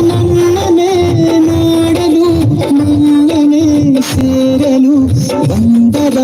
ನನ್ನನೆ ನೋಡಲು ನನ್ನನೆ ಸೇರಲು ಬಂದರ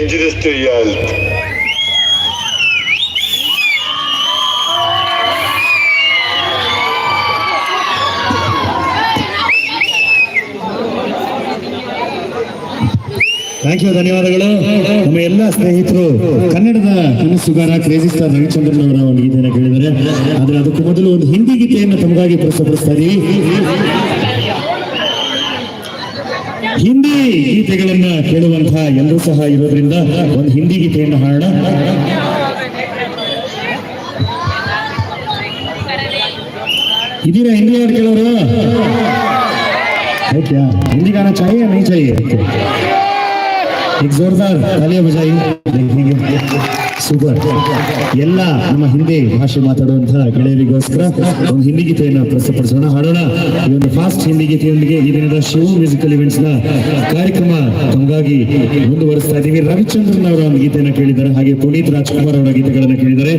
Injurious to health. Thank you, ಧನ್ಯವಾದಗಳು. ನಮ್ಮ ಎಲ್ಲ ಸ್ನೇಹಿತರು ಕನ್ನಡದ ಕನಸುಗಾರ ಕ್ರೇಜಿ ಸ್ಟಾರ್ ರವಿಚಂದ್ರನ್ ಅವರ ಒಂದು ಗೀತೆಯನ್ನು ಕೇಳಿದ್ದಾರೆ. ಆದ್ರೆ ಅದಕ್ಕೂ ಮೊದಲು ಒಂದು ಹಿಂದಿ ಗೀತೆಯನ್ನು ತಮಗಾಗಿ ಪ್ರಸ್ತುತಪಡಿಸ್ತಾ ಇದೀವಿ. ಹಿಂದಿ ಗೀತೆಗಳನ್ನ ಕೇಳುವಂತಹ ಎಲ್ಲರೂ ಸಹ ಇರೋದ್ರಿಂದ ಒಂದು ಹಿಂದಿ ಗೀತೆಯನ್ನು ಹಾಡೋಣ. ಇದೀರಾ ಹಿಂದಿ ಹಾಡು ಕೇಳೋರು? क्या हिंदी गाना चाहिए नहीं चाहिए? एक जोरदार तालियां बजाई देखेंगे. ಸೂಪರ್. ಎಲ್ಲ ನಮ್ಮ ಹಿಂದಿ ಭಾಷೆ ಮಾತಾಡುವಂತಹ ಗೆಳೆಯರಿಗೋಸ್ಕರ ಒಂದು ಹಿಂದಿ ಗೀತೆಯನ್ನು ಪ್ರಸ್ತುತಪಡಿಸೋಣ, ಹಾಡೋಣ. ಈ ಒಂದು ಫಾಸ್ಟ್ ಹಿಂದಿ ಗೀತೆಯೊಂದಿಗೆ ಈ ದಿನದ ಶಿವ ಮ್ಯೂಸಿಕಲ್ ಇವೆಂಟ್ಸ್ ನ ಕಾರ್ಯಕ್ರಮ ತಮಗಾಗಿ ಮುಂದುವರಿಸ್ತಾ ಇದ್ದೀವಿ. ರವಿಚಂದ್ರನ್ ಅವರ ಒಂದು ಗೀತೆಯನ್ನು ಕೇಳಿದ್ದಾರೆ, ಹಾಗೆ ಪುನೀತ್ ರಾಜ್ಕುಮಾರ್ ಅವರ ಗೀತೆಗಳನ್ನು ಕೇಳಿದ್ದಾರೆ.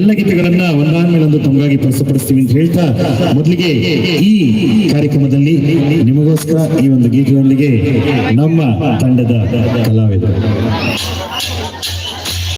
ಎಲ್ಲ ಗೀತೆಗಳನ್ನ ಒಂದಾದ್ಮೇಲೊಂದು ತಮಗಾಗಿ ಪ್ರಸ್ತುತಪಡಿಸ್ತೀವಿ ಅಂತ ಹೇಳ್ತಾ, ಮೊದಲಿಗೆ ಈ ಕಾರ್ಯಕ್ರಮದಲ್ಲಿ ನಿಮಗೋಸ್ಕರ ಈ ಒಂದು ಗೀತೆಯೊಂದಿಗೆ ನಮ್ಮ ತಂಡದ ಕಲಾವಿದರು